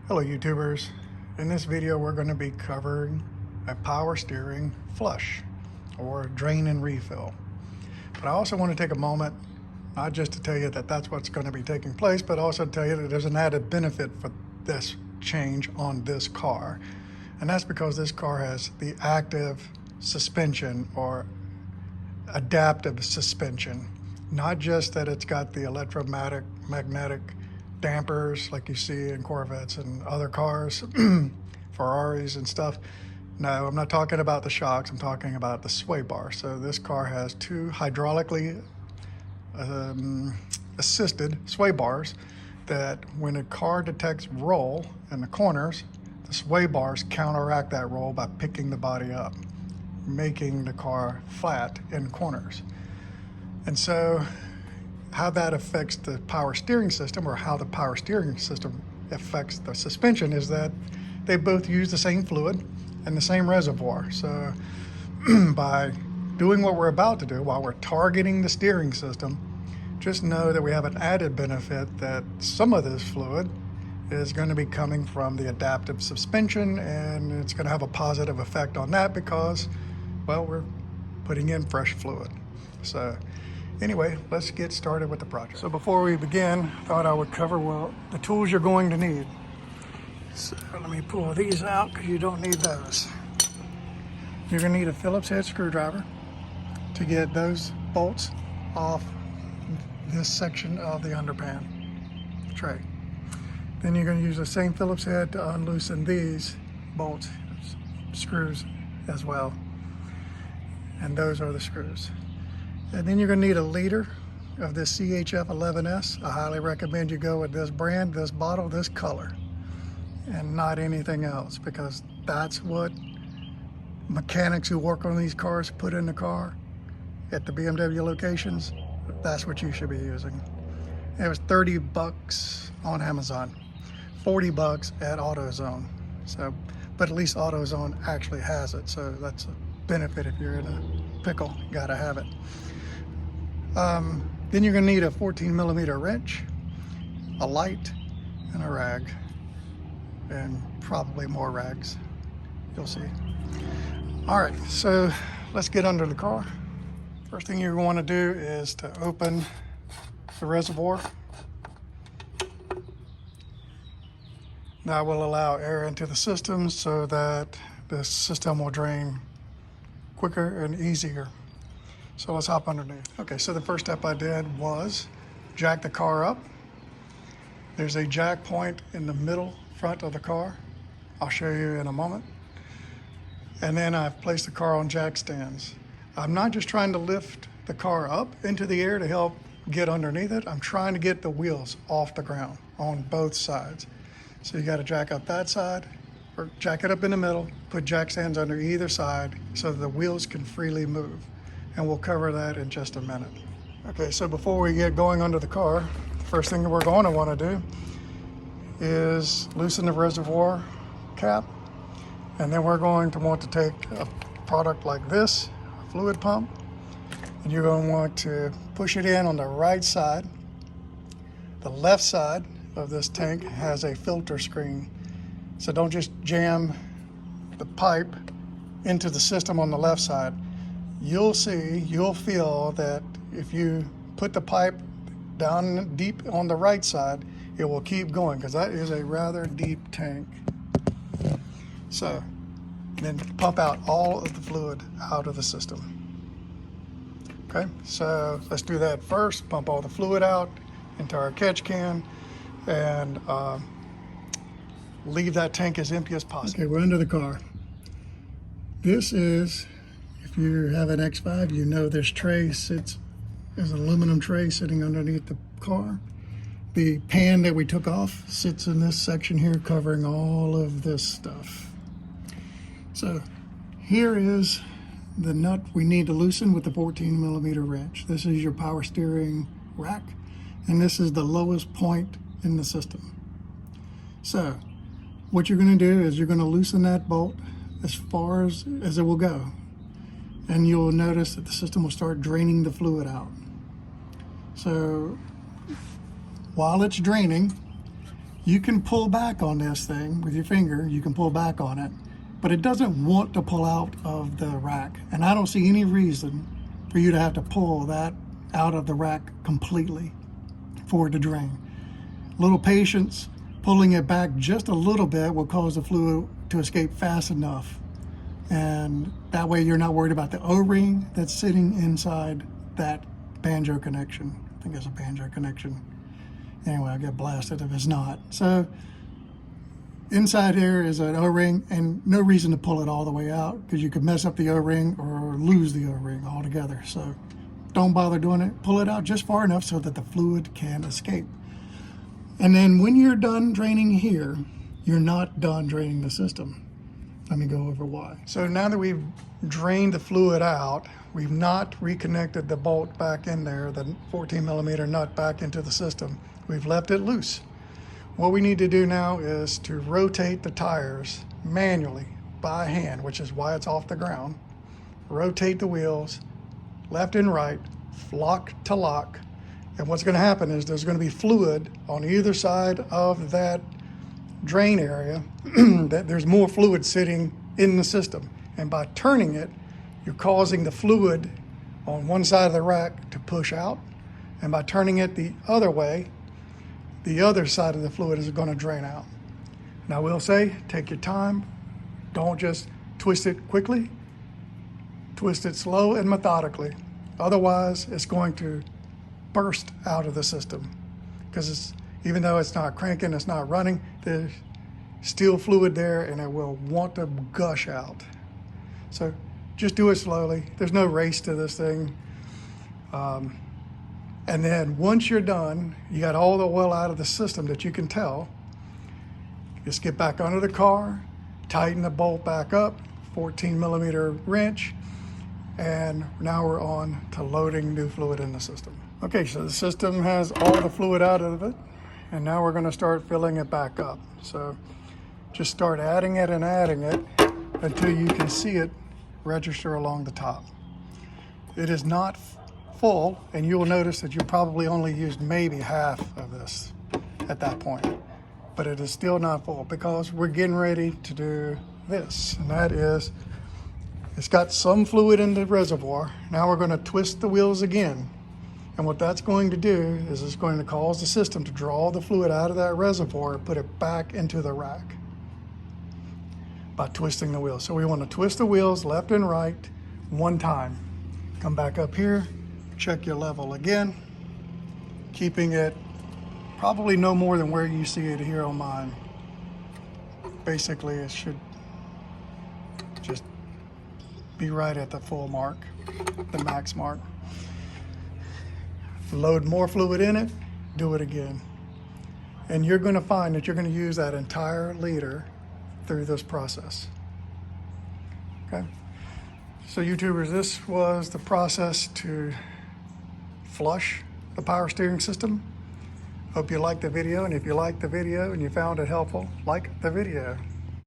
Hello YouTubers. In this video we're going to be covering a power steering flush or drain and refill. But I also want to take a moment not just to tell you that that's what's going to be taking place, but also to tell you that there's an added benefit for this change on this car. And that's because this car has the active suspension or adaptive suspension. Not just that it's got the electromagnetic dampers like you see in Corvettes and other cars, Ferraris and stuff. No, I'm not talking about the shocks, I'm talking about the sway bar. So this car has two hydraulically assisted sway bars that when a car detects roll in the corners, the sway bars counteract that roll by picking the body up, making the car flat in corners. And so how that affects the power steering system, or how the power steering system affects the suspension, is that they both use the same fluid and the same reservoir. So by doing what we're about to do while we're targeting the steering system, just know that we have an added benefit that some of this fluid is going to be coming from the adaptive suspension, and it's going to have a positive effect on that because, well, we're putting in fresh fluid. So anyway, let's get started with the project. So before we begin, I thought I would cover, well, the tools you're going to need. So let me pull these out because you don't need those. You're going to need a Phillips head screwdriver to get those bolts off this section of the underpan tray. Then you're going to use the same Phillips head to unloosen these bolts, screws as well. And those are the screws. And then you're going to need a liter of this CHF11S. I highly recommend you go with this brand, this bottle, this color, and not anything else, because that's what mechanics who work on these cars put in the car at the BMW locations. That's what you should be using. It was 30 bucks on Amazon, 40 bucks at AutoZone. So, but at least AutoZone actually has it, so that's a benefit. If you're in a pickle, you gotta have it. Then you're going to need a 14mm wrench, a light, and a rag, and probably more rags. You'll see. All right, so let's get under the car. First thing you want to do is to open the reservoir. That will allow air into the system so that the system will drain quicker and easier. So let's hop underneath. Okay, so the first step I did was jack the car up. There's a jack point in the middle front of the car. I'll show you in a moment. And then I've placed the car on jack stands. I'm not just trying to lift the car up into the air to help get underneath it. I'm trying to get the wheels off the ground on both sides. So you got to jack up that side, or jack it up in the middle, put jack stands under either side so that the wheels can freely move. And we'll cover that in just a minute. Okay, so before we get going under the car, the first thing that we're going to want to do is loosen the reservoir cap. And then we're going to want to take a product like this, a fluid pump, and you're going to want to push it in on the right side. The left side of this tank has a filter screen. So don't just jam the pipe into the system on the left side. You'll feel that if you put the pipe down deep on the right side, it will keep going, because that is a rather deep tank. So then pump out all of the fluid out of the system. Okay, so let's do that first. Pump all the fluid out into our catch can and leave that tank as empty as possible. Okay, we're under the car. This is, if you have an X5, you know this tray sits, there's an aluminum tray sitting underneath the car. The pan that we took off sits in this section here, covering all of this stuff. So here is the nut we need to loosen with the 14mm wrench. This is your power steering rack, and this is the lowest point in the system. So what you're going to do is you're going to loosen that bolt as far as it will go. And you'll notice that the system will start draining the fluid out. So while it's draining, You can pull back on this thing with your finger, you can pull back on it, but it doesn't want to pull out of the rack. And I don't see any reason for you to have to pull that out of the rack completely for it to drain. Little patience, pulling it back just a little bit will cause the fluid to escape fast enough. And that way you're not worried about the O-ring that's sitting inside that banjo connection. I think it's a banjo connection. Anyway, I'll get blasted if it's not. So inside here is an O-ring, and no reason to pull it all the way out because you could mess up the O-ring or lose the O-ring altogether. So don't bother doing it. Pull it out just far enough so that the fluid can escape. And then when you're done draining here, you're not done draining the system. Let me go over why. So now that we've drained the fluid out, we've not reconnected the bolt back in there, the 14 millimeter nut back into the system. We've left it loose. What we need to do now is to rotate the tires manually by hand, which is why it's off the ground. Rotate the wheels left and right, lock to lock. And what's going to happen is there's going to be fluid on either side of that drain area. That there's more fluid sitting in the system. And by turning it, you're causing the fluid on one side of the rack to push out. And by turning it the other way, the other side of the fluid is going to drain out. Now I will say, take your time. Don't just twist it quickly. Twist it slow and methodically. Otherwise, it's going to burst out of the system. Because even though it's not cranking, it's not running, there's still fluid there and it will want to gush out. So just do it slowly. There's no race to this thing. And then once you're done, you got all the oil out of the system that you can tell. Just get back under the car, tighten the bolt back up, 14 millimeter wrench, and now we're on to loading new fluid in the system. Okay, so the system has all the fluid out of it, and now we're gonna start filling it back up. So just start adding it until you can see it register along the top. It is not full, and you will notice that you probably only used maybe half of this at that point. But it is still not full because we're getting ready to do this, and that is, it's got some fluid in the reservoir. Now we're going to twist the wheels again. And what that's going to do is it's going to cause the system to draw the fluid out of that reservoir and put it back into the rack by twisting the wheels. So we want to twist the wheels left and right one time. Come back up here, check your level again, keeping it probably no more than where you see it here on mine. Basically, it should just be right at the full mark, the max mark. Load more fluid in it, do it again. And you're going to find that you're going to use that entire liter through this process. Okay? So YouTubers, this was the process to flush the power steering system. Hope you liked the video, and if you liked the video and you found it helpful, like the video.